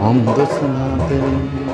حمد ثنا تیری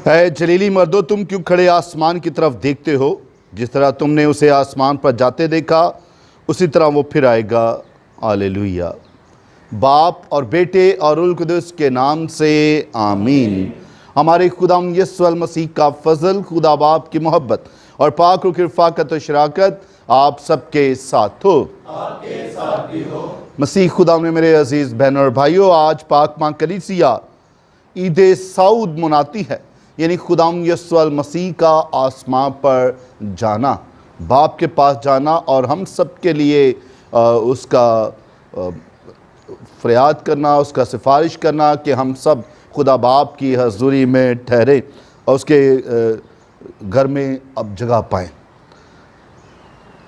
اے جلیلی مردو، تم کیوں کھڑے آسمان کی طرف دیکھتے ہو؟ جس طرح تم نے اسے آسمان پر جاتے دیکھا اسی طرح وہ پھر آئے گا۔ ہاللیلویہ۔ باپ اور بیٹے اور روح القدس کے نام سے آمین۔ ہمارے خداوند یسوع المسیح کا فضل، خدا باپ کی محبت اور پاک روح کی رفاقت و شراکت آپ سب کے ساتھ ہو۔ آپ کے ساتھ بھی ہو۔ مسیح خدا میں میرے عزیز بہنوں اور بھائیوں، آج پاک ماں کلیسیا عید سعود مناتی ہے، یعنی خداوند یسوع المسیح کا آسمان پر جانا، باپ کے پاس جانا، اور ہم سب کے لیے اس کا فریاد کرنا، اس کا سفارش کرنا کہ ہم سب خدا باپ کی حضوری میں ٹھہریں اور اس کے گھر میں اب جگہ پائیں۔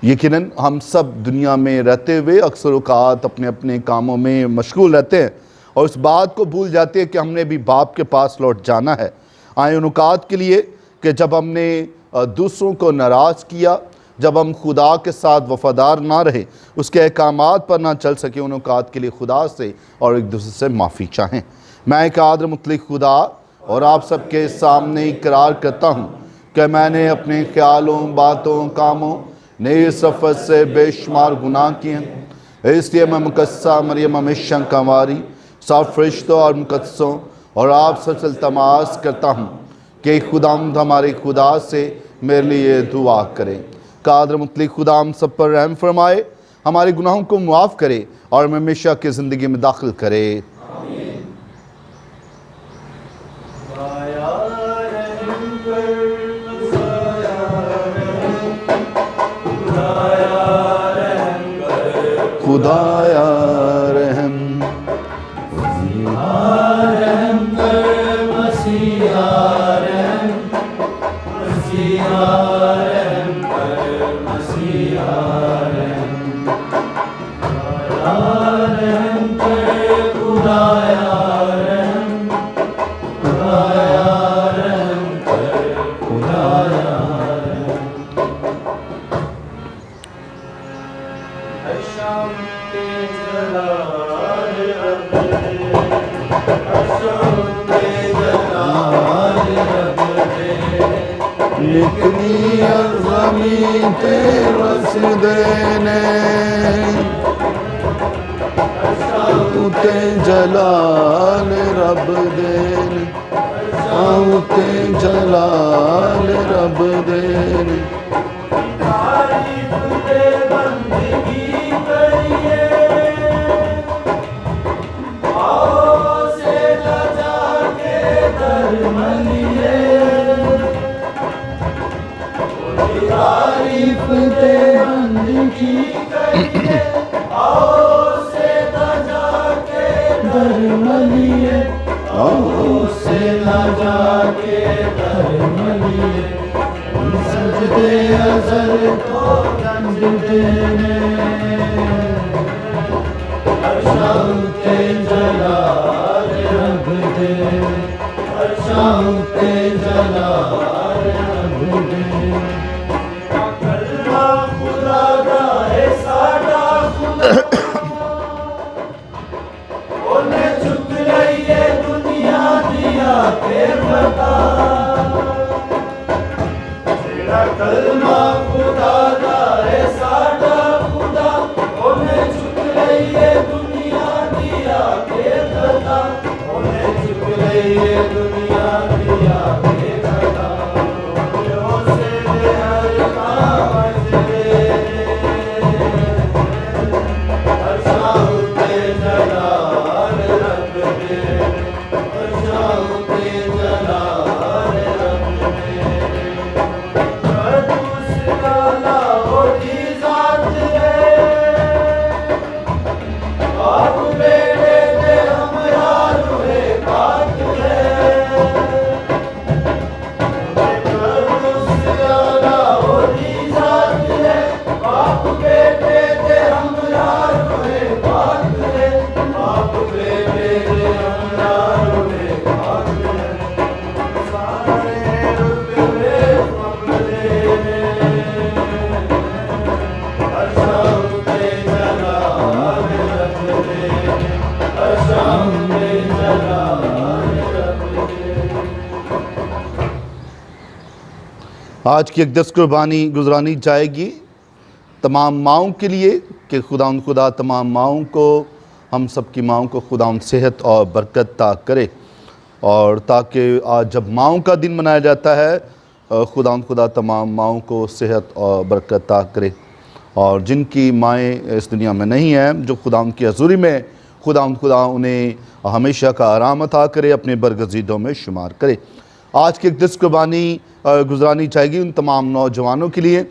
یقیناً ہم سب دنیا میں رہتے ہوئے اکثر اوقات اپنے اپنے کاموں میں مشغول رہتے ہیں اور اس بات کو بھول جاتے ہیں کہ ہم نے بھی باپ کے پاس لوٹ جانا ہے۔ آئیں ان اوقات کے لیے کہ جب ہم نے دوسروں کو ناراض کیا، جب ہم خدا کے ساتھ وفادار نہ رہے، اس کے احکامات پر نہ چل سکے، ان اوقات کے لیے خدا سے اور ایک دوسرے سے معافی چاہیں۔ میں ایک قادر مطلق خدا اور آپ سب کے سامنے اقرار کرتا ہوں کہ میں نے اپنے خیالوں، باتوں، کاموں نئی رفت سے بے شمار گناہ کیے ہیں۔ اس لیے میں مقدسہ مریم ہمیشہ کنواری، سب فرشتوں اور مقدسوں اور آپ سب سے التماس کرتا ہوں کہ خداوند ہمارے خدا سے میرے لیے دعا کریں۔ قادر مطلق خدا ہم سب پر رحم فرمائے، ہمارے گناہوں کو معاف کرے اور ہمیں ہمیشہ کی زندگی میں داخل کرے۔ خدایا رحم نکنی زمین تے رسدینے تے جلال رب دین، تے جلال رب دین۔ تعریف دے بندگی کری آج کی اقدس قربانی گزرانی جائے گی تمام ماؤں کے لیے کہ خدا تمام ماؤں کو، ہم سب کی ماؤں کو خدا صحت اور برکت عطا کرے، اور تاکہ آج جب ماؤں کا دن منایا جاتا ہے خدا تمام ماؤں کو صحت اور برکت عطا کرے، اور جن کی مائیں اس دنیا میں نہیں ہیں، جو خدا کی حضوری میں خدا انہیں ہمیشہ کا آرام عطا کرے، اپنے برگزیدوں میں شمار کرے۔ آج کی اقدس قربانی گزرانی چاہے گی ان تمام نوجوانوں کے لیے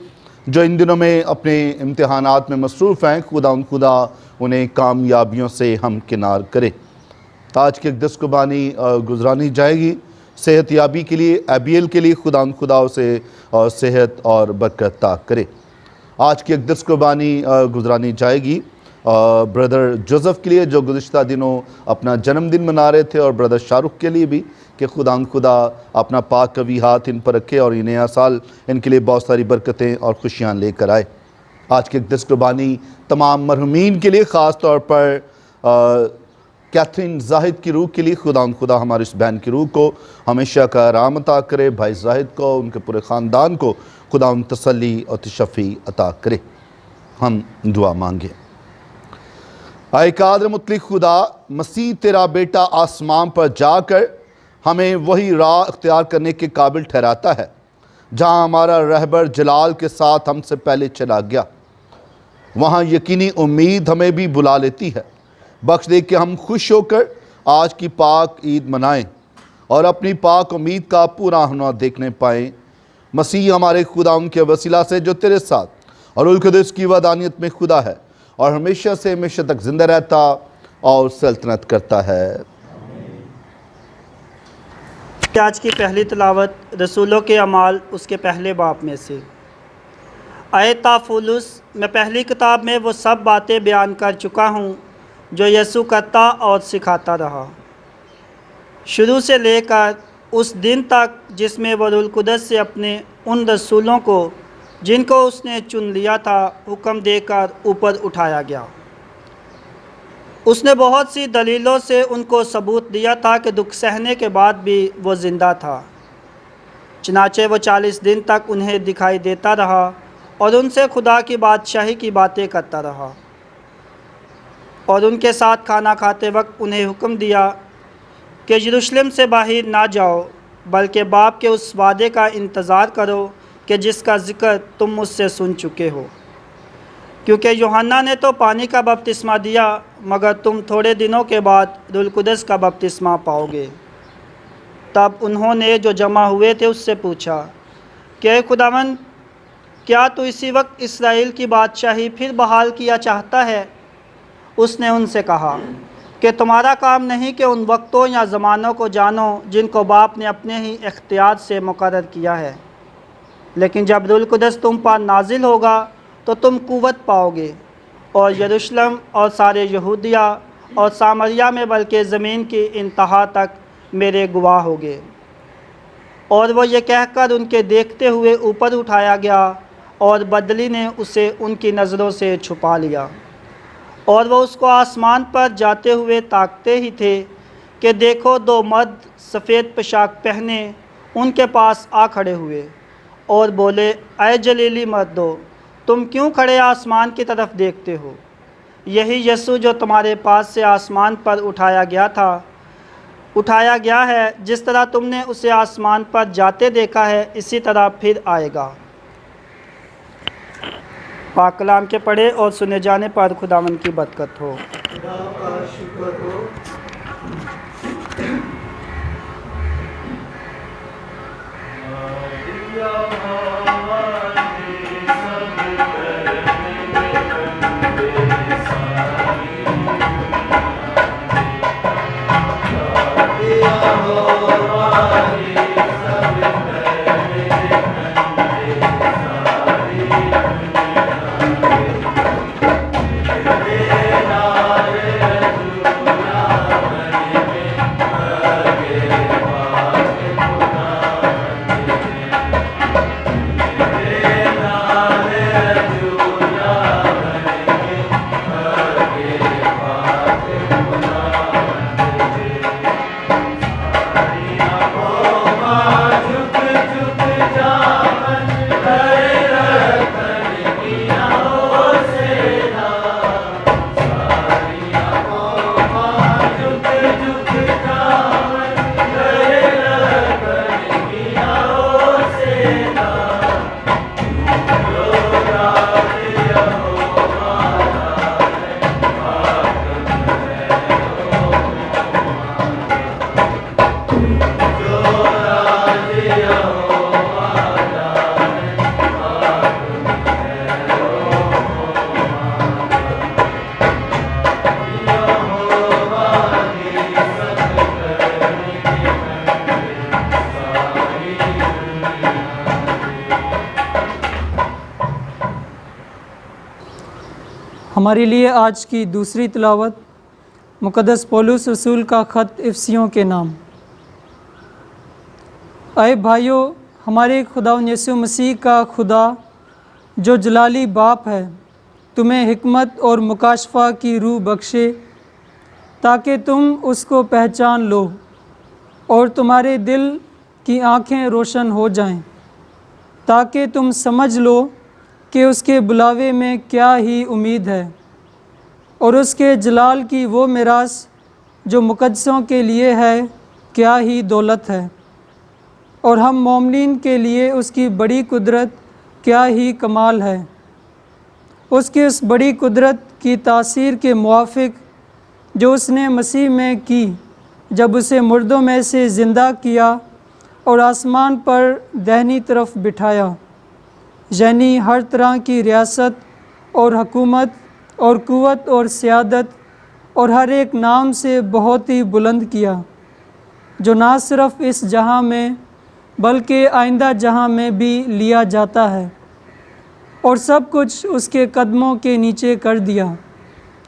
جو ان دنوں میں اپنے امتحانات میں مصروف ہیں، خدا انہیں کامیابیوں سے ہمکنار کرے۔ آج کی اقدس قربانی گزرانی جائے گی صحت یابی کے لیے، ایبیل کے لیے خدا اسے صحت اور برکت عطا کرے۔ آج کی اقدس قربانی گزرانی جائے گی بردر جوزف کے لیے جو گزشتہ دنوں اپنا جنم دن منا رہے تھے، اور بردر شاہ رخ کے لیے بھی کہ خدا اپنا پاک قوی ہاتھ ان پر رکھے اور یہ نیا سال ان کے لیے بہت ساری برکتیں اور خوشیاں لے کر آئے۔ آج کی اقدس قربانی تمام مرحومین کے لیے، خاص طور پر کیتھرین زاہد کی روح کے لیے خدا ہماری اس بہن کی روح کو ہمیشہ کا آرام عطا کرے، بھائی زاہد کو، ان کے پورے خاندان کو خدا تسلی اور تشفی عطا کرے۔ ہم دعا مانگیں۔ اے قادر مطلق خدا، مسیح تیرا بیٹا آسمان پر جا کر ہمیں وہی راہ اختیار کرنے کے قابل ٹھہراتا ہے جہاں ہمارا رہبر جلال کے ساتھ ہم سے پہلے چلا گیا۔ وہاں یقینی امید ہمیں بھی بلا لیتی ہے۔ بخش دے کہ ہم خوش ہو کر آج کی پاک عید منائیں اور اپنی پاک امید کا پورا ہونا دیکھنے پائیں۔ مسیح ہمارے خدا ان کے وسیلہ سے جو تیرے ساتھ اور القدس کی وحدانیت میں خدا ہے اور ہمیشہ سے ہمیشہ تک زندہ رہتا اور سلطنت کرتا ہے۔ آج کی پہلی تلاوت رسولوں کے اعمال اس کے پہلے باب میں سے۔ اے تافولس، میں پہلی کتاب میں وہ سب باتیں بیان کر چکا ہوں جو یسوع کرتا اور سکھاتا رہا، شروع سے لے کر اس دن تک جس میں وہ روح القدس سے اپنے ان رسولوں کو جن کو اس نے چن لیا تھا حکم دے کر اوپر اٹھایا گیا۔ اس نے بہت سی دلیلوں سے ان کو ثبوت دیا تھا کہ دکھ سہنے کے بعد بھی وہ زندہ تھا۔ چنانچہ وہ 40 دن تک انہیں دکھائی دیتا رہا اور ان سے خدا کی بادشاہی کی باتیں کرتا رہا، اور ان کے ساتھ کھانا کھاتے وقت انہیں حکم دیا کہ یروشلم سے باہر نہ جاؤ، بلکہ باپ کے اس وعدے کا انتظار کرو کہ جس کا ذکر تم مجھ سے سن چکے ہو، کیونکہ یوحنا نے تو پانی کا بپتسمہ دیا، مگر تم تھوڑے دنوں کے بعد روح القدس کا بپتسمہ پاؤ گے۔ تب انہوں نے جو جمع ہوئے تھے اس سے پوچھا کہ اے خداوند، کیا تو اسی وقت اسرائیل کی بادشاہی پھر بحال کیا چاہتا ہے؟ اس نے ان سے کہا کہ تمہارا کام نہیں کہ ان وقتوں یا زمانوں کو جانو جن کو باپ نے اپنے ہی اختیار سے مقرر کیا ہے، لیکن جب روح القدس تم پر نازل ہوگا تو تم قوت پاؤ گے، اور یروشلم اور سارے یہودیہ اور سامریہ میں بلکہ زمین کی انتہا تک میرے گواہ ہوگے۔ اور وہ یہ کہہ کر ان کے دیکھتے ہوئے اوپر اٹھایا گیا، اور بدلی نے اسے ان کی نظروں سے چھپا لیا۔ اور وہ اس کو آسمان پر جاتے ہوئے تاکتے ہی تھے کہ دیکھو دو مرد سفید پوشاک پہنے ان کے پاس آ کھڑے ہوئے اور بولے، اے جلیلی مردو، تم کیوں کھڑے آسمان کی طرف دیکھتے ہو؟ یہی یسوع جو تمہارے پاس سے آسمان پر اٹھایا گیا ہے، جس طرح تم نے اسے آسمان پر جاتے دیکھا ہے، اسی طرح پھر آئے گا۔ پاک کلام کے پڑھے اور سنے جانے پر خداوند کی برکت ہو۔ خدا کا شکر ہو۔ ہمارے لیے آج کی دوسری تلاوت مقدس پولس رسول کا خط افسیوں کے نام۔ اے بھائیو، ہمارے خداوند یسوع مسیح کا خدا جو جلالی باپ ہے تمہیں حکمت اور مکاشفہ کی روح بخشے تاکہ تم اس کو پہچان لو اور تمہارے دل کی آنکھیں روشن ہو جائیں، تاکہ تم سمجھ لو کہ اس کے بلاوے میں کیا ہی امید ہے، اور اس کے جلال کی وہ میراث جو مقدسوں کے لیے ہے کیا ہی دولت ہے، اور ہم مومنین کے لیے اس کی بڑی قدرت کیا ہی کمال ہے۔ اس کی اس بڑی قدرت کی تاثیر کے موافق جو اس نے مسیح میں کی جب اسے مردوں میں سے زندہ کیا اور آسمان پر دہنی طرف بٹھایا، یعنی ہر طرح کی ریاست اور حکومت اور قوت اور سیادت اور ہر ایک نام سے بہت ہی بلند کیا، جو نہ صرف اس جہاں میں بلکہ آئندہ جہاں میں بھی لیا جاتا ہے، اور سب کچھ اس کے قدموں کے نیچے کر دیا،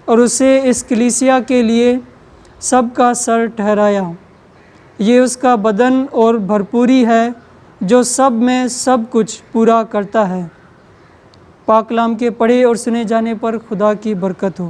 اور اسے اس کلیسیا کے لیے سب کا سر ٹھہرایا۔ یہ اس کا بدن اور بھرپوری ہے جو سب میں سب کچھ پورا کرتا ہے۔ پاک کلام کے پڑھے اور سنے جانے پر خدا کی برکت ہو۔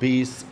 20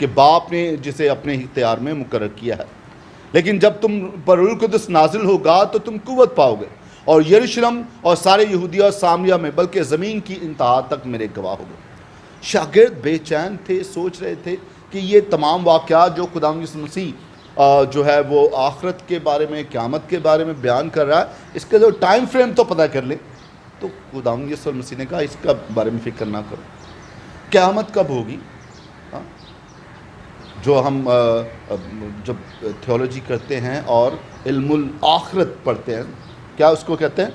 کہ باپ نے جسے اپنے اختیار میں مقرر کیا ہے، لیکن جب تم پر روح القدس نازل ہوگا تو تم قوت پاؤ گے اور یروشلم اور سارے یہودیہ اور سامریہ میں بلکہ زمین کی انتہا تک میرے گواہ ہو گے۔ شاگرد بے چین تھے، سوچ رہے تھے کہ یہ تمام واقعات جو خداوند یسوع مسیح جو ہے وہ آخرت کے بارے میں، قیامت کے بارے میں بیان کر رہا ہے، اس کا جو ٹائم فریم تو پتہ کر لیں۔ تو خداوند یسوع مسیح نے کہا اس کا بارے میں فکر نہ کرو، قیامت کب ہوگی؟ جو ہم جب تھیولوجی کرتے ہیں اور علم الآخرت پڑھتے ہیں، کیا اس کو کہتے ہیں؟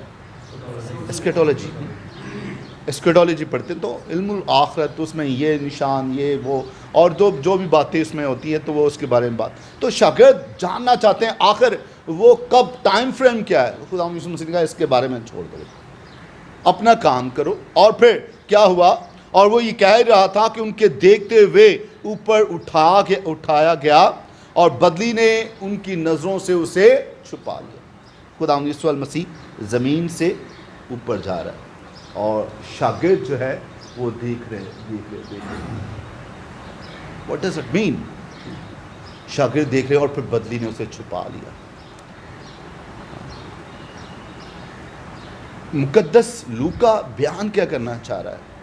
اسکیٹولوجی پڑھتے ہیں، تو علم الآخرت، اس میں یہ نشان، یہ وہ، اور جو بھی باتیں اس میں ہوتی ہیں تو وہ اس کے بارے میں بات۔ تو شاگرد جاننا چاہتے ہیں آخر وہ کب، ٹائم فریم کیا ہے؟ خدا یسوع مسیح نے کہا اس کے بارے میں چھوڑ دو، اپنا کام کرو۔ اور پھر کیا ہوا؟ اور وہ یہ کہہ رہا تھا کہ ان کے دیکھتے ہوئے اوپر اٹھایا گیا اور بدلی نے ان کی نظروں سے اسے چھپا لیا۔ خدا یسوع مسیح زمین سے اوپر جا رہا ہے اور شاگرد جو ہے وہ دیکھ رہے۔ What does it mean؟ شاگرد دیکھ رہے اور پھر بدلی نے اسے چھپا لیا۔ مقدس لوکا بیان کیا کرنا چاہ رہا ہے؟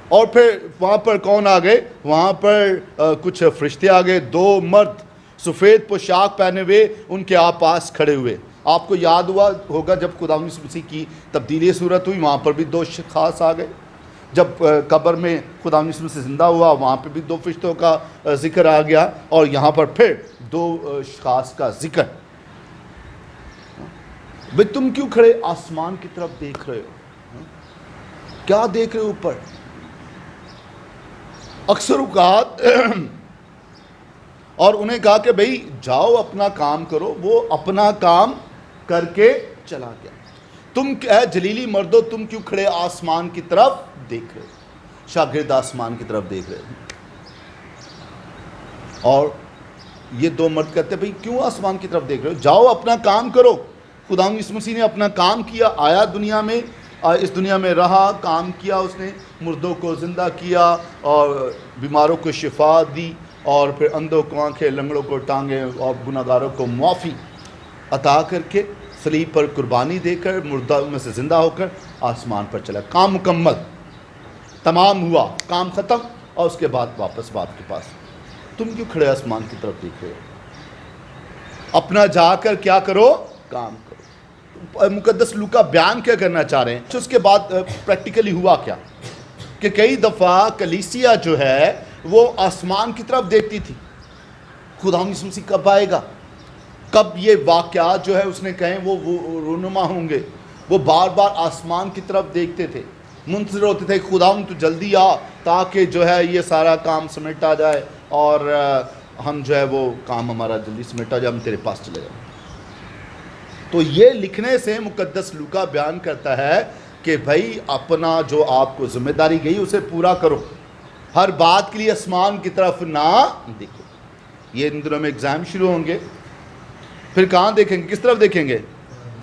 اور پھر وہاں پر کون آ گئے؟ وہاں پر کچھ فرشتے آ گئے، 2 مرد سفید پوشاک پہنے ہوئے ان کے پاس کھڑے ہوئے۔ آپ کو یاد ہوگا جب خداوند یسوع مسیح کی تبدیلی صورت ہوئی، وہاں پر بھی 2 خاص آ گئے۔ جب قبر میں خداوند یسوع مسیح زندہ ہوا، وہاں پہ بھی 2 فرشتوں کا ذکر آ گیا، اور یہاں پر پھر 2 اشخاص کا ذکر۔ بھئی تم کیوں کھڑے آسمان کی طرف دیکھ رہے ہو؟ کیا دیکھ رہے ہو اوپر؟ اکثر اوقات اور انہیں کہا کہ بھئی جاؤ اپنا کام کرو، وہ اپنا کام کر کے چلا گیا۔ تم اے جلیلی مردو، تم کیوں کھڑے آسمان کی طرف دیکھ رہے ہو؟ شاگرد آسمان کی طرف دیکھ رہے ہیں، اور یہ 2 مرد کہتے ہیں بھئی کیوں آسمان کی طرف دیکھ رہے ہو؟ جاؤ اپنا کام کرو۔ خداوند یسوع مسیح نے اپنا کام کیا، آیا دنیا میں، اس دنیا میں رہا، کام کیا، اس نے مردوں کو زندہ کیا اور بیماروں کو شفا دی، اور پھر اندھوں کو آنکھیں، لنگڑوں کو ٹانگیں، اور گناہگاروں کو معافی عطا کر کے صلیب پر قربانی دے کر مردہ میں سے زندہ ہو کر آسمان پر چلا۔ کام مکمل، تمام ہوا، کام ختم، اور اس کے بعد واپس باپ کے پاس۔ تم کیوں کھڑے آسمان کی طرف دیکھ رہے ہو؟ اپنا جا کر کیا کرو؟ کام کرو۔ مقدس لوکا بیان کیا کرنا چاہ رہے ہیں؟ اس کے بعد پریکٹیکلی ہوا کیا کہ کئی دفعہ کلیسیا جو ہے وہ آسمان کی طرف دیکھتی تھی، خداوند یسوع مسیح کب آئے گا، کب یہ واقعات جو ہے اس نے کہیں وہ رونما ہوں گے۔ وہ بار بار آسمان کی طرف دیکھتے تھے، منتظر ہوتے تھے خداوند تو جلدی آ، تاکہ جو ہے یہ سارا کام سمیٹا جائے اور ہم جو ہے وہ کام ہمارا جلدی سمیٹا جائے، ہم تیرے پاس چلے جائیں۔ تو یہ لکھنے سے مقدس لوکا بیان کرتا ہے کہ بھائی اپنا جو آپ کو ذمہ داری گئی اسے پورا کرو، ہر بات کے لیے آسمان کی طرف نہ دیکھو۔ یہ ان دنوں میں ایگزام شروع ہوں گے، پھر کہاں دیکھیں گے؟ کس طرف دیکھیں گے؟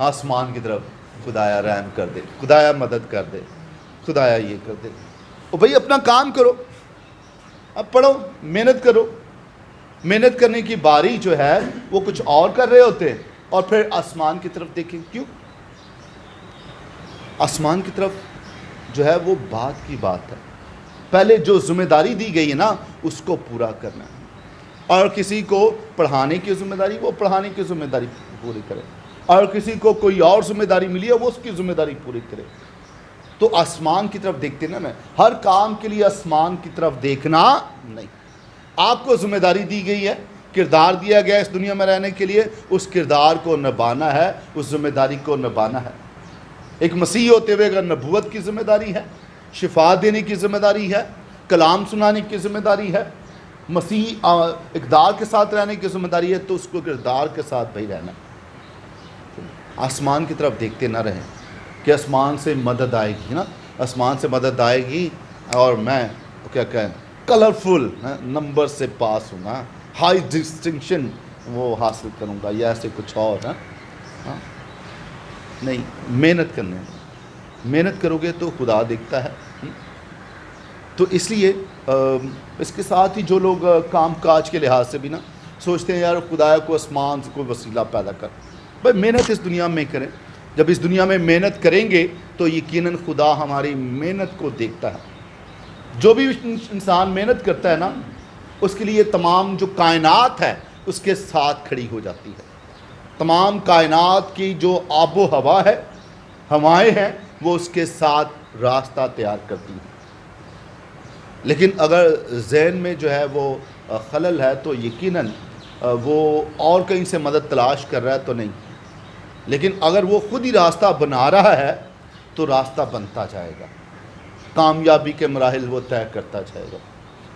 آسمان کی طرف۔ خدایا رحم کر دے، خدایا مدد کر دے، خدایا یہ کر دے۔ اور بھائی اپنا کام کرو، اب پڑھو، محنت کرو۔ محنت کرنے کی باری جو ہے وہ کچھ اور کر رہے ہوتے ہیں، اور پھر آسمان کی طرف دیکھیں۔ کیوں؟ آسمان کی طرف جو ہے وہ بات کی بات ہے، پہلے جو ذمہ داری دی گئی ہے نا اس کو پورا کرنا ہے، اور کسی کو پڑھانے کی ذمہ داری وہ پڑھانے کی ذمہ داری پوری کرے، اور کسی کو کوئی اور ذمہ داری ملی ہے وہ اس کی ذمہ داری پوری کرے۔ تو آسمان کی طرف دیکھتے نا، ہر کام کے لیے آسمان کی طرف دیکھنا نہیں۔ آپ کو ذمہ داری دی گئی ہے، کردار دیا گیا اس دنیا میں رہنے کے لیے، اس کردار کو نبھانا ہے، اس ذمہ داری کو نبھانا ہے۔ ایک مسیح ہوتے ہوئے اگر نبوت کی ذمہ داری ہے، شفا دینے کی ذمہ داری ہے، کلام سنانے کی ذمہ داری ہے، مسیح اقدار کے ساتھ رہنے کی ذمہ داری ہے، تو اس کو کردار کے ساتھ بھائی رہنا۔ آسمان کی طرف دیکھتے نہ رہیں کہ آسمان سے مدد آئے گی نا، آسمان سے مدد آئے گی اور میں کیا کہیں کلرفل نمبر سے پاس ہوں گا، ہائی ڈسٹنکشن وہ حاصل کروں گا، یا ایسے کچھ اور نہیں۔ محنت کرنے، محنت کرو گے تو خدا دیکھتا ہے۔ تو اس لیے اس کے ساتھ ہی جو لوگ کام کاج کے لحاظ سے بھی نا سوچتے ہیں یار خدا کو آسمان سے کوئی وسیلہ پیدا کر، بھائی محنت اس دنیا میں کریں. جب اس دنیا میں محنت کریں گے تو یقیناً خدا ہماری محنت کو دیکھتا ہے. جو بھی انسان محنت کرتا ہے نا اس کے لیے تمام جو کائنات ہے اس کے ساتھ کھڑی ہو جاتی ہے. تمام کائنات کی جو آب و ہوا ہے، ہوائیں ہیں، وہ اس کے ساتھ راستہ تیار کرتی ہیں. لیکن اگر ذہن میں جو ہے وہ خلل ہے تو یقیناً وہ اور کہیں سے مدد تلاش کر رہا ہے تو نہیں. لیکن اگر وہ خود ہی راستہ بنا رہا ہے تو راستہ بنتا جائے گا، کامیابی کے مراحل وہ طے کرتا جائے گا.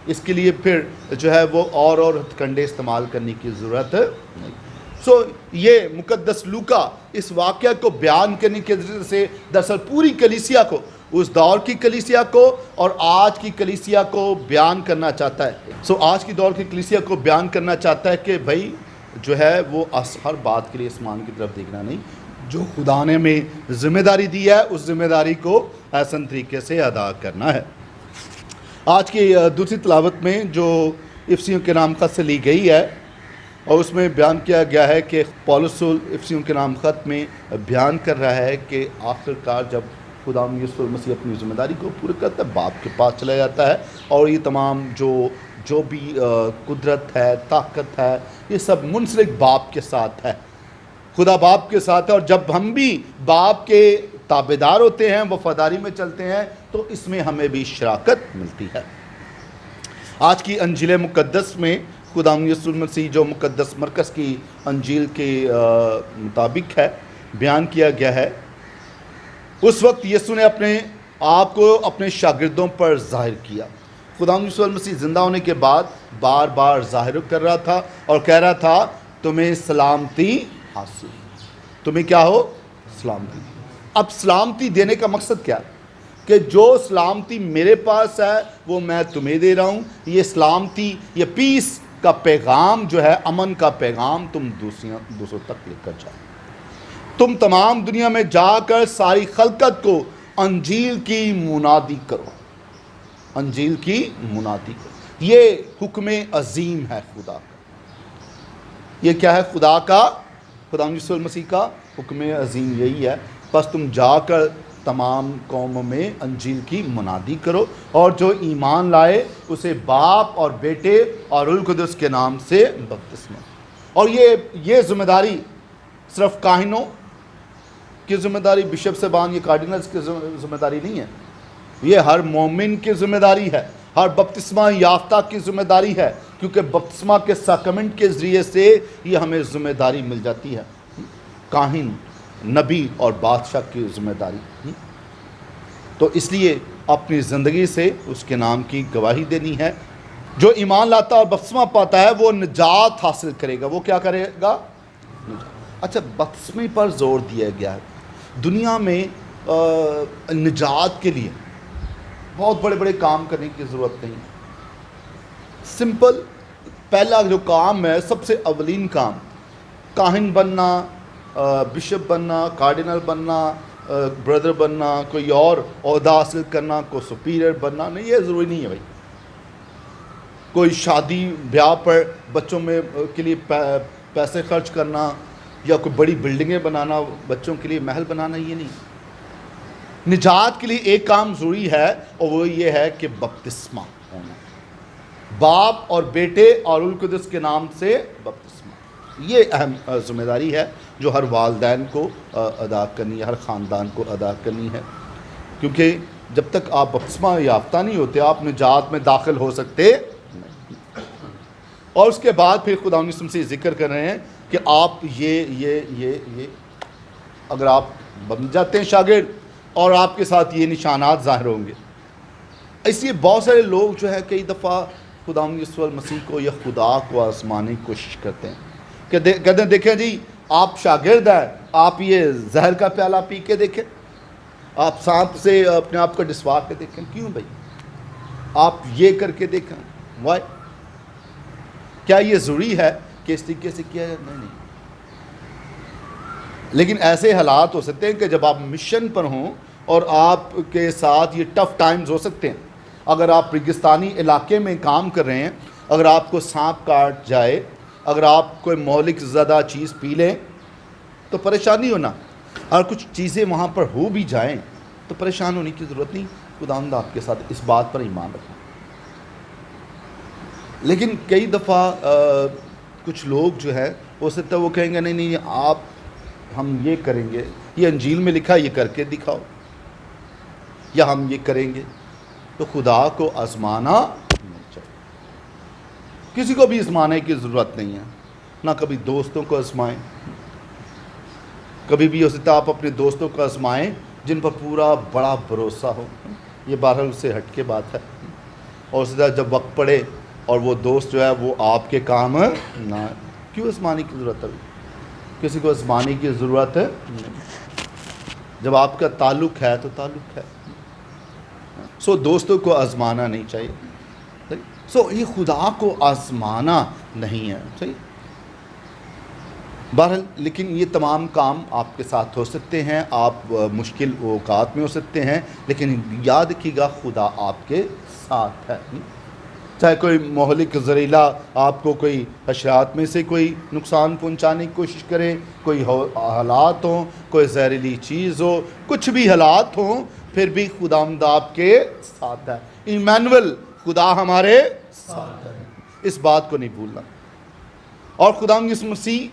اس کے لیے پھر جو ہے وہ اور ہتھ کنڈے استعمال کرنے کی ضرورت نہیں. یہ مقدس لوکا اس واقعہ کو بیان کرنے کے ذریعے سے دراصل پوری کلیسیا کو، اس دور کی کلیسیا کو اور آج کی کلیسیا کو بیان کرنا چاہتا ہے. آج کی دور کی کلیسیا کو بیان کرنا چاہتا ہے کہ بھائی جو ہے وہ ہر بات کے لیے آسمان کی طرف دیکھنا نہیں، جو خدا نے ہمیں ذمہ داری دی ہے اس ذمہ داری کو احسن طریقے سے ادا کرنا ہے. آج کی دوسری تلاوت میں جو افسیوں کے نام خط سے لی گئی ہے اور اس میں بیان کیا گیا ہے کہ پولس رسول افسیوں کے نام خط میں بیان کر رہا ہے کہ آخر کار جب خدا یسوع مسیح اپنی ذمہ داری کو پورا کرتا ہے باپ کے پاس چلا جاتا ہے اور یہ تمام جو بھی قدرت ہے، طاقت ہے، یہ سب منسلک باپ کے ساتھ ہے. خدا باپ کے ساتھ ہے اور جب ہم بھی باپ کے تابعدار ہوتے ہیں، وفاداری میں چلتے ہیں تو اس میں ہمیں بھی شراکت ملتی ہے. آج کی انجیل مقدس میں خدا یسوع مسیح جو مقدس مرکز کی انجیل کے مطابق ہے بیان کیا گیا ہے، اس وقت یسوع نے اپنے آپ کو اپنے شاگردوں پر ظاہر کیا. خدا یسوع مسیح زندہ ہونے کے بعد بار بار ظاہر کر رہا تھا اور کہہ رہا تھا تمہیں سلامتی حاصل، تمہیں کیا ہو؟ سلامتی. اب سلامتی دینے کا مقصد کیا ہے؟ کہ جو سلامتی میرے پاس ہے وہ میں تمہیں دے رہا ہوں. یہ سلامتی، یہ پیس کا پیغام جو ہے، امن کا پیغام تم دوسروں تک لے کر جاؤ. تم تمام دنیا میں جا کر ساری خلقت کو انجیل کی منادی کرو، انجیل کی منادی کرو. یہ حکم عظیم ہے خدا کا. یہ کیا ہے؟ خدا کا، خدا یسوع مسیح کا حکم عظیم یہی ہے. بس تم جا کر تمام قوموں میں انجیل کی منادی کرو اور جو ایمان لائے اسے باپ اور بیٹے اور روح القدس کے نام سے بپتسمہ. اور یہ ذمہ داری صرف کاہنوں کی ذمہ داری، بشپ صاحبان یا کارڈینلز کی ذمہ داری نہیں ہے. یہ ہر مومن کی ذمہ داری ہے، ہر بپتسمہ یافتہ کی ذمہ داری ہے، کیونکہ بپتسمہ کے ساکرمنٹ کے ذریعے سے یہ ہمیں ذمہ داری مل جاتی ہے. کاہن، نبی اور بادشاہ کی ذمہ داری. تو اس لیے اپنی زندگی سے اس کے نام کی گواہی دینی ہے. جو ایمان لاتا اور بپتسمہ پاتا ہے وہ نجات حاصل کرے گا. وہ کیا کرے گا؟ اچھا، بپتسمے پر زور دیا گیا ہے. دنیا میں نجات کے لیے بہت بڑے بڑے کام کرنے کی ضرورت نہیں. سمپل پہلا جو کام ہے، سب سے اولین کام، کاہن بننا، بشپ بننا، کارڈینل بننا، بردر بننا، کوئی اور عہدہ حاصل کرنا، کوئی سپیریئر بننا نہیں، یہ ضروری نہیں ہے بھائی. کوئی شادی بیاہ پر بچوں میں کے لیے پیسے خرچ کرنا یا کوئی بڑی بلڈنگیں بنانا، بچوں کے لیے محل بنانا، یہ نہیں. نجات کے لیے ایک کام ضروری ہے اور وہ یہ ہے کہ بپتسمہ ہونا، باپ اور بیٹے اور روح القدس کے نام سے بپتسمہ. یہ اہم ذمہ داری ہے جو ہر والدین کو ادا کرنی ہے، ہر خاندان کو ادا کرنی ہے. کیونکہ جب تک آپ بپتسمہ یافتہ نہیں ہوتے آپ نجات میں داخل ہو سکتے نہیں. اور اس کے بعد پھر خدا یسوع سے ذکر کر رہے ہیں کہ آپ یہ اگر آپ بن جاتے ہیں شاگرد اور آپ کے ساتھ یہ نشانات ظاہر ہوں گے. اس لیے بہت سارے لوگ جو ہے کئی دفعہ خدا یسوع مسیح کو یا خدا کو آزمانے کی کوشش کرتے ہیں کہ کہتے ہیں دیکھیں جی آپ شاگرد ہیں، آپ یہ زہر کا پیالہ پی کے دیکھیں، آپ سانپ سے اپنے آپ کو ڈسوا کے دیکھیں. کیوں بھائی؟ آپ یہ کر کے دیکھیں. وائی؟ کیا یہ ضروری ہے کہ اس طریقے سے کیا جائے؟ نہیں. لیکن ایسے حالات ہو سکتے ہیں کہ جب آپ مشن پر ہوں اور آپ کے ساتھ یہ ٹف ٹائمز ہو سکتے ہیں. اگر آپ ریگستانی علاقے میں کام کر رہے ہیں، اگر آپ کو سانپ کاٹ جائے، اگر آپ کوئی مہلک زدہ چیز پی لیں تو پریشانی ہونا، اور کچھ چیزیں وہاں پر ہو بھی جائیں تو پریشان ہونے کی ضرورت نہیں، خداوند آپ کے ساتھ، اس بات پر ایمان رکھنا۔ لیکن کئی دفعہ کچھ لوگ جو ہے ہو سکتا ہے وہ کہیں گے نہیں آپ ہم یہ کریں گے، یہ انجیل میں لکھا یہ کر کے دکھاؤ، یا ہم یہ کریں گے، تو خدا کو آزمانا نہیں چاہیے، کسی کو بھی آزمانے کی ضرورت نہیں ہے، نہ کبھی دوستوں کو آزمائیں، کبھی بھی ہو سکتا ہے آپ اپنے دوستوں کو آزمائیں جن پر پورا بڑا بھروسہ ہو، یہ بہرحال سے ہٹ کے بات ہے، اور اس طرح جب وقت پڑے اور وہ دوست جو ہے وہ آپ کے کام نہ، کیوں آزمانے کی ضرورت ہے؟ کسی کو آزمانے کی ضرورت ہے نہیں، جب آپ کا تعلق ہے تو تعلق ہے، سو دوستوں کو آزمانا نہیں چاہیے، سو یہ خدا کو آزمانا نہیں ہے، صحیح۔ بہرحال لیکن یہ تمام کام آپ کے ساتھ ہو سکتے ہیں، آپ مشکل اوقات میں ہو سکتے ہیں، لیکن یاد رکھیے گا خدا آپ کے ساتھ ہے، چاہے کوئی مہلک زہریلا آپ کو کوئی حشرات میں سے کوئی نقصان پہنچانے کی کوشش کرے، کوئی حالات ہوں، کوئی زہریلی چیز ہو، کچھ بھی حالات ہوں، پھر بھی خداوند آپ کے ساتھ ہے، ایمانویل، خدا ہمارے ساتھ ہے، اس بات کو نہیں بھولنا۔ اور خداوند یسوع مسیح،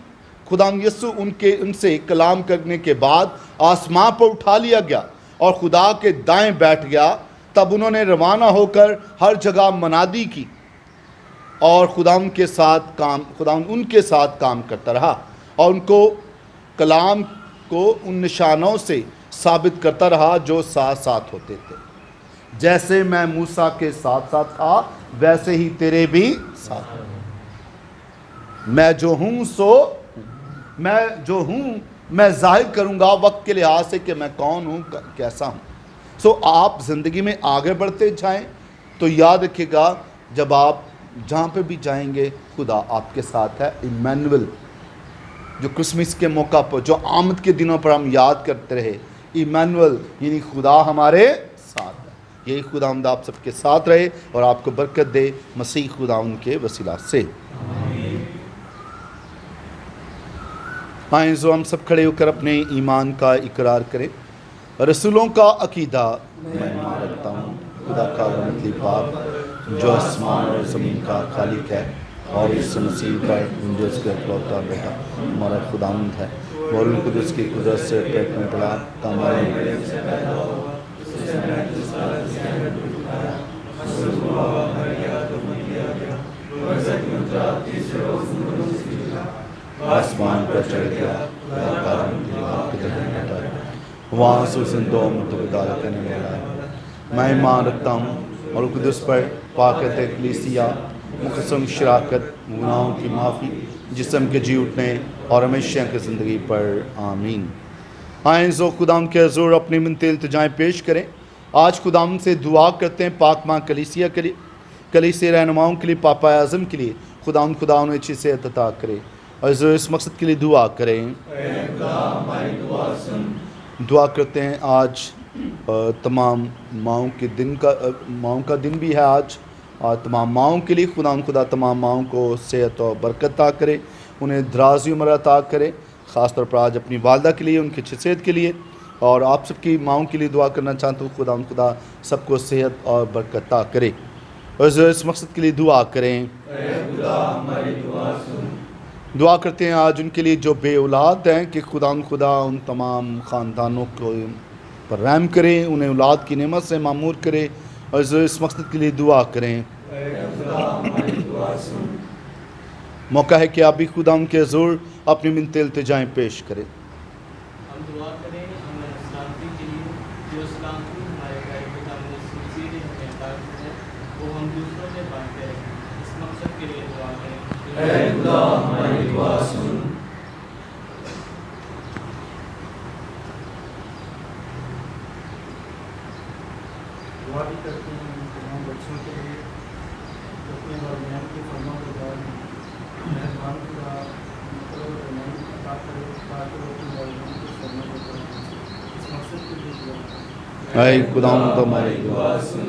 خداوند یسوع ان سے کلام کرنے کے بعد آسمان پر اٹھا لیا گیا اور خدا کے دائیں بیٹھ گیا، تب انہوں نے روانہ ہو کر ہر جگہ منادی کی، اور خداوند ان کے ساتھ کام کرتا رہا، اور ان کو کلام کو ان نشانوں سے ثابت کرتا رہا جو ساتھ ساتھ ہوتے تھے، جیسے میں موسیٰ کے ساتھ ساتھ تھا ویسے ہی تیرے بھی ساتھ ہوں، میں جو ہوں میں ظاہر کروں گا وقت کے لحاظ سے کہ میں کون ہوں، کیسا ہوں۔ سو آپ زندگی میں آگے بڑھتے جائیں تو یاد رکھیے گا جب آپ جہاں پہ بھی جائیں گے خدا آپ کے ساتھ ہے، ایمانویل، جو کرسمس کے موقع پر، جو آمد کے دنوں پر ہم یاد کرتے رہے، ایمانویل یعنی خدا ہمارے ساتھ ہے۔ یہی خداوند آپ سب کے ساتھ رہے اور آپ کو برکت دے، مسیح خداوند کے وسیلہ سے۔ آئیں ہم سب کھڑے ہو کر اپنے ایمان کا اقرار کریں۔ رسولوں کا عقیدہ میں ایمان رکھتا ہوں خدا کا مطلب باپ جو آسمان اور زمین کا خالق ہے، اور اس مسیح کا جو اس کا اکلوتا بیٹا ہمارا خداوند ہے، اور روح القدس کی قدرت سے پیٹ میں پڑا آسمان پر چڑھ گیا، وہاں سے زندوں متبدال کرنے والا ہے۔ میں ایمان رکھتا ہوں اور قدس پر، پاکت کلیسیہ، مقدس شراکت، گناہوں کی معافی، جسم کے جی اٹھنے اور ہمیشہ کی زندگی پر، آمین۔ آئیں خداوند کے حضور اپنی منتیں التجائیں پیش کریں۔ آج خداوند سے دعا کرتے ہیں پاک ماں کلیسیہ کے لیے، کلیسیہ رہنماؤں کے لیے، پاپا اعظم کے لیے، خداوند انہیں اچھی صحت عطا کرے، اور اس مقصد کے لیے دعا کریں۔ دعا کرتے ہیں آج تمام ماؤں کا دن بھی ہے آج، اور تمام ماؤں کے لیے خدا تمام ماؤں کو صحت و برکت عطا کرے، انہیں درازی عمر عطا کرے، خاص طور پر آج اپنی والدہ کے لیے، ان کی اچھی صحت کے لیے، اور آپ سب کی ماؤں کے لیے دعا کرنا چاہتا ہوں خدا سب کو صحت اور برکت عطا کرے، اور اس مقصد کے لیے دعا کریں۔ دعا کرتے ہیں آج ان کے لیے جو بے اولاد ہیں کہ خدا ان تمام خاندانوں کو پر رحم کریں، انہیں اولاد کی نعمت سے معمور کرے، اور اس مقصد کے لیے دعا کریں۔ موقع ہے کہ آپ بھی خدا ان کے حضور اپنی منتیں التجائیں پیش کریں۔ ہم دعا کریں ہمیں سلامتی کے لیے، جو سلامتی ہمارے گھر پہ مسیح نے ہمیں عطا کی ہے وہ ہم دوسروں میں بانٹتے رہیں، اس مقصد کے لیے دعا کریں۔ اے خدا ہماری دعا سن۔ دعا بھی کرتے ہیں تمام بچوں کے لیے، اپنے والدین کے فرما بردار مہربان خدا عطا کرے تاکہ وہ اپنے والدین کے فرما بردار ہوں۔ اس مقصد کے لیے دعا کریں۔ اے خداوند ہماری دعا سن۔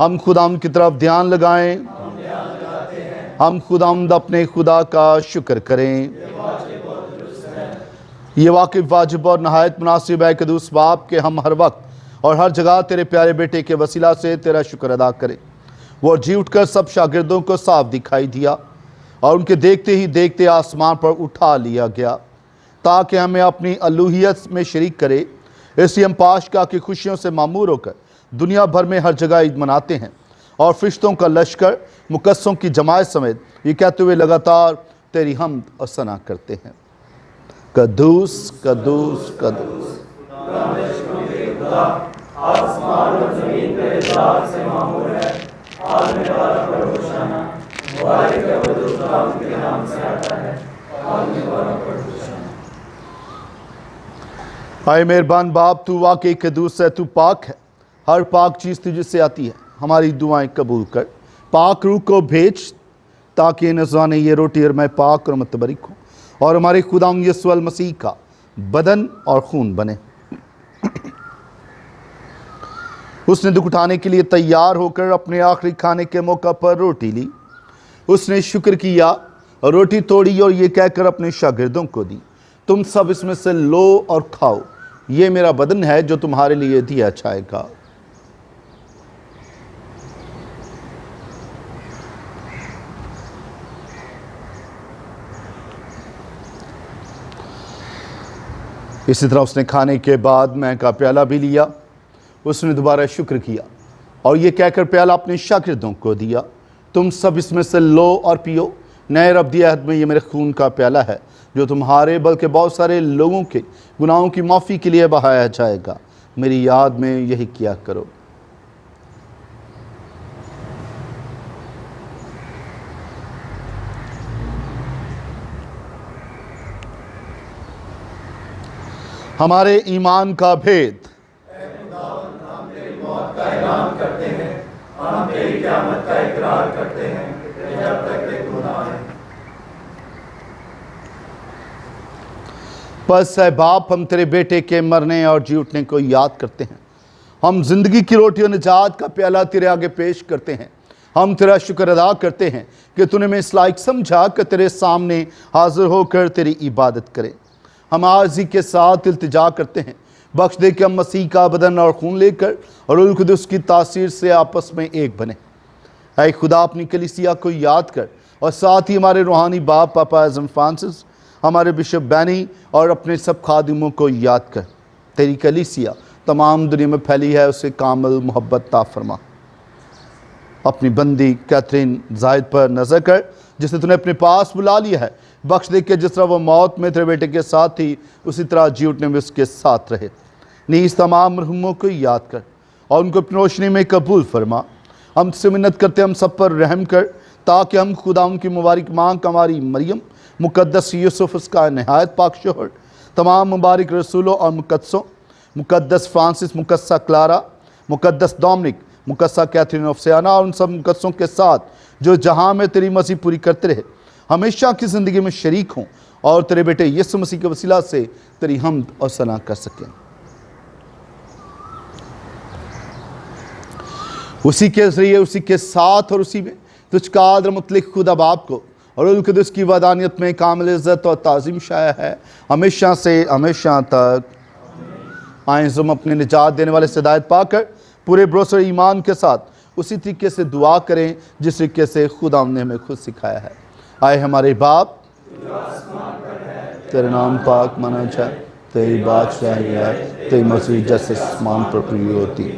ہم خداوند کی طرف دھیان لگائیں، ہم خداوند اپنے خدا کا شکر کریں۔ یہ واقعی واجب اور نہایت مناسب ہے قدوس باپ کہ ہم ہر وقت اور ہر جگہ تیرے پیارے بیٹے کے وسیلہ سے تیرا شکر ادا کریں۔ وہ جی اٹھ کر سب شاگردوں کو صاف دکھائی دیا اور ان کے دیکھتے ہی دیکھتے آسمان پر اٹھا لیا گیا تاکہ ہمیں اپنی الوہیت میں شریک کرے۔ اس لیے ہم پاشکا کی خوشیوں سے معمور ہو کر دنیا بھر میں ہر جگہ عید مناتے ہیں اور فرشتوں کا لشکر مقدسوں کی جماعت سمیت یہ کہتے ہوئے لگاتار تیری حمد اور ثنا کرتے ہیں، قدوس قدوس قدوس۔ اے مہربان باپ، تو واقعی قدوس ہے، تو پاک ہے، ہر پاک چیز تجھ سے آتی ہے۔ ہماری دعائیں قبول کر، پاک روح کو بھیج تاکہ نذرانے یہ روٹی اور میں پاک اور متبرک ہوں اور ہمارے خداوند یسوع المسیح کا بدن اور خون بنے۔ اس نے دکھ اٹھانے کے لیے تیار ہو کر اپنے آخری کھانے کے موقع پر روٹی لی، اس نے شکر کیا اور روٹی توڑی اور یہ کہہ کر اپنے شاگردوں کو دی، تم سب اس میں سے لو اور کھاؤ، یہ میرا بدن ہے جو تمہارے لیے دیا جائے گا۔ اسی طرح اس نے کھانے کے بعد میں کا پیالہ بھی لیا، اس نے دوبارہ شکر کیا اور یہ کہہ کر پیالہ اپنے شاگردوں کو دیا، تم سب اس میں سے لو اور پیو، نئے ابدی عہد میں یہ میرے خون کا پیالہ ہے جو تمہارے بلکہ بہت سارے لوگوں کے گناہوں کی معافی کے لیے بہایا جائے گا، میری یاد میں یہی کیا کرو۔ ہمارے ایمان کا بھید۔ بس اے باپ، ہم تیرے بیٹے کے مرنے اور جی اٹھنے کو یاد کرتے ہیں، ہم زندگی کی روٹی اور نجات کا پیالہ تیرے آگے پیش کرتے ہیں، ہم تیرا شکر ادا کرتے ہیں کہ تو نے ہمیں اس لائق سمجھا کہ تیرے سامنے حاضر ہو کر تیری عبادت کریں۔ ہم عاجزی کے ساتھ التجا کرتے ہیں، بخش دے کہ ہم مسیح کا بدن اور خون لے کر اور روح القدس کی تاثیر سے آپس میں ایک بنیں۔ اے خدا، اپنی کلیسیا کو یاد کر اور ساتھ ہی ہمارے روحانی باپ پاپا اعظم فرانسس، ہمارے بشپ بینی اور اپنے سب خادموں کو یاد کر۔ تیری کلیسیا تمام دنیا میں پھیلی ہے، اسے کامل محبت عطا فرما۔ اپنی بندی کیتھرین زاہد پر نظر کر جسے تو نے اپنے پاس بلا لیا ہے، بخش دے کہ جس طرح وہ موت میں تیرے بیٹے کے ساتھ تھی اسی طرح جی اٹھنے میں اس کے ساتھ رہے۔ نیز تمام مرحوموں کو یاد کر اور ان کو اپنی روشنی میں قبول فرما۔ ہم سے منت کرتے ہم سب پر رحم کر تاکہ ہم خدا ان کی مبارک ماں کماری مریم، مقدس یوسف اس کا نہایت پاک شوہر، تمام مبارک رسولوں اور مقدسوں، مقدس فرانسس، مقدسہ کلارا، مقدس ڈومنک، مقدسہ کیتھرین آف سیانا اور ان سب مقدسوں کے ساتھ جو جہاں میں تیری مرضی پوری کرتے رہے، ہمیشہ کی زندگی میں شریک ہوں اور تیرے بیٹے یسوع مسیح کے وسیلہ سے تیری حمد اور ثنا کر سکیں۔ اسی کے ذریعے، اسی کے ساتھ اور اسی میں تجھ کا قادر مطلق خدا باپ کو اور روح القدس کی وحدانیت میں کامل عزت اور تعظیم شائع ہے ہمیشہ سے ہمیشہ تک۔ آئیں ہم اپنے نجات دینے والے سے ہدایت پا کر پورے بھروسے اور ایمان کے ساتھ اسی طریقے سے دعا کریں جس طریقے سے خدا نے ہمیں خود سکھایا ہے۔ آئے ہمارے باپ، تیرے نام پاک مانا جائے، تیری بادشاہی آئے، تیری مرضی جیسے آسمان پر پوری ہوتی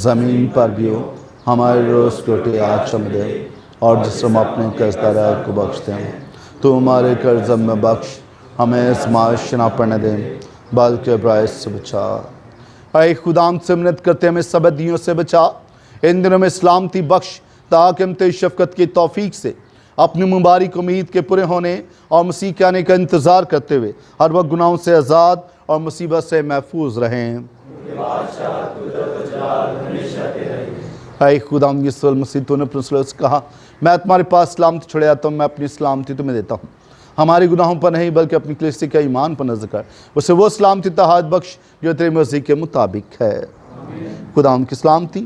زمین پر بھی ہو۔ ہمارے روز کی روٹی آج ہمیں دے اور جس ہم اپنے قرض داروں کو بخشتے ہیں، تو ہمارے قرض میں بخش، ہمیں آزمائش نہ پڑنے دیں بلکہ برائی سے بچا۔ اے خدا، ہم سے منت کرتے ہیں ہمیں سب بدیوں سے بچا، ان دنوں میں سلامتی بخش تاکہ ہم تیری شفقت کی توفیق سے اپنی مبارک امید کے پورے ہونے اور مسیح کے آنے کا انتظار کرتے ہوئے ہر وقت گناہوں سے آزاد اور مصیبت سے محفوظ رہیں۔ اے خدا یسوع المسیح، تو نے اپنے رسول سے کہا، میں تمہارے پاس سلامتی چھوڑے آتا ہوں، میں اپنی سلامتی تمہیں دیتا ہوں، ہمارے گناہوں پر نہیں بلکہ اپنی کلیسیا کے ایمان پر نظر کر اسے وہ سلامتی اتحاد بخش جو تیری مرضی کے مطابق ہے۔ خدا ان کی سلامتی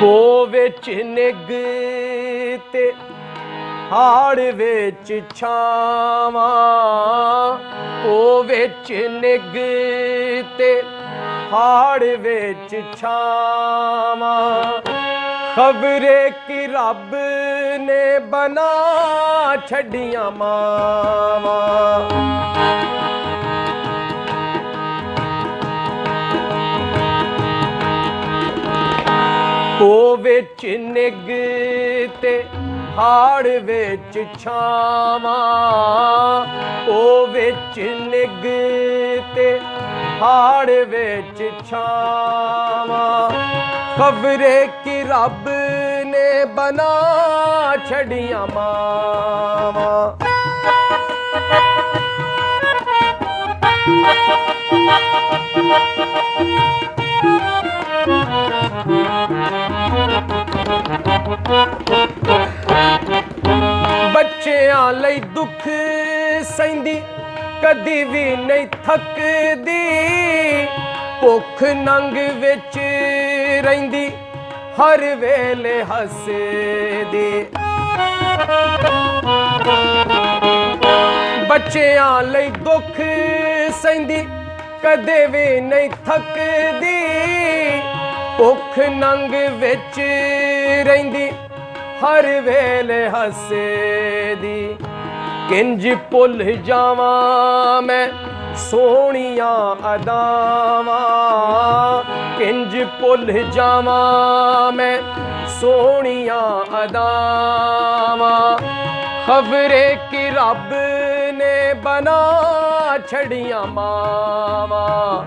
ਪੋ ਵਿੱਚ ਨਿੱਘ ਤੇ ਹਾੜ ਵਿੱਚ ਛਾਵਾਂ, ਪੋ ਵਿੱਚ ਨਿੱਘ ਤੇ ਹਾੜ ਵਿੱਚ ਛਾਵਾਂ, ਖਬਰੇ ਕਿ ਰੱਬ ਨੇ ਬਣਾ ਛੱਡੀਆਂ ਮਾਵਾਂ। ਪੋ ਵਿੱਚ ਨਿੱਘ ਤੇ ਹਾੜ ਵਿੱਚ ਛਾਵਾਂ, ਪੋ ਵਿੱਚ ਨਿੱਘ ਤੇ ਹਾੜ ਵਿੱਚ ਛਾਵਾਂ, ਖਬਰੇ ਕਿ ਰੱਬ ਨੇ ਬਣਾ ਛੱਡੀਆਂ ਮਾਵਾਂ। ਬੱਚਿਆਂ ਲਈ ਦੁੱਖ ਸਹਿੰਦੀ ਕਦੀ ਵੀ ਨਹੀਂ ਥੱਕਦੀ, ਭੁੱਖ ਨੰਗ ਵਿੱਚ ਰਹਿੰਦੀ ਹਰ ਵੇਲੇ ਹੱਸਦੀ। ਬੱਚਿਆਂ ਲਈ ਦੁੱਖ ਸਹਿੰਦੀ ਕਦੇ ਵੀ ਨਹੀਂ ਥੱਕਦੀ, ਭੁੱਖ ਨੰਗ ਵਿੱਚ ਰਹਿੰਦੀ ਹਰ ਵੇਲੇ ਹੱਸਦੀ। ਕਿੰਜ ਭੁੱਲ ਜਾਵਾਂ ਮੈਂ ਸੋਹਣੀਆਂ ਅਦਾਵਾਂ, ਕਿੰਜ ਭੁੱਲ ਜਾਵਾਂ ਮੈਂ ਸੋਹਣੀਆਂ ਅਦਾਵਾਂ, ਖਬਰੇ ਕਿ ਰੱਬ ਨੇ ਬਣਾ ਛੜੀਆਂ ਮਾਵਾਂ।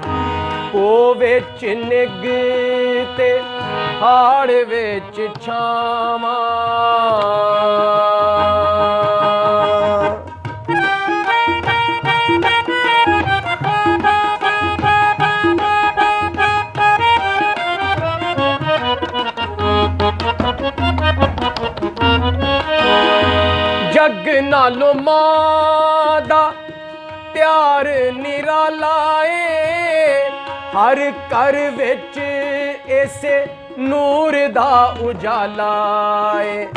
ਪੋ ਵਿੱਚ ਨਿੱਘ ਤੇ ਹਾੜ ਵਿੱਚ ਛਾਵਾਂ। ਜੱਗ ਨਾਲੋਂ ਮਾਂ ਦਾ ਪਿਆਰ ਨਿਰਾਲਾ ਏ, ਹਰ ਘਰ ਵਿੱਚ ਇਸੇ ਨੂਰ ਦਾ ਉਜਾਲਾ ਏ।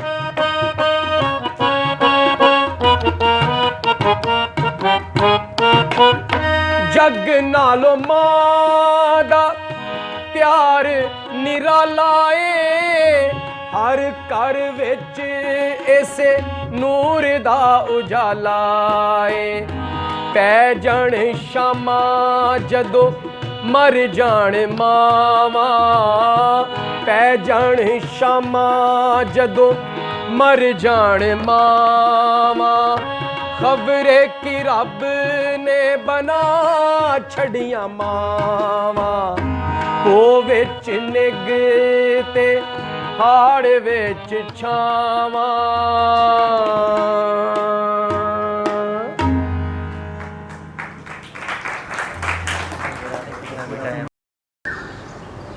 ਜੱਗ ਨਾਲੋਂ ਮਾਂ ਦਾ ਪਿਆਰ ਨਿਰਾਲਾ ਏ, ਹਰ ਘਰ ਵਿੱਚ ਇਸੇ ਨੂਰ ਦਾ ਉਜਾਲਾ ਏ। ਪੈ ਜਾਣ ਸ਼ਾਮਾਂ ਜਦੋਂ ਮਰ ਜਾਣ ਮਾਵਾਂ, ਪੈ ਜਾਣ ਸ਼ਾਮਾਂ ਜਦੋਂ ਮਰ ਜਾਣ ਮਾਵਾਂ, ਖਬਰੇ ਕਿ ਰੱਬ ਨੇ ਬਣਾ ਛੱਡੀਆਂ ਮਾਵਾਂ। ਪੋ ਵਿੱਚ ਨਿੱਘ ਤੇ ਹਾੜ ਵਿੱਚ ਛਾਵਾਂ।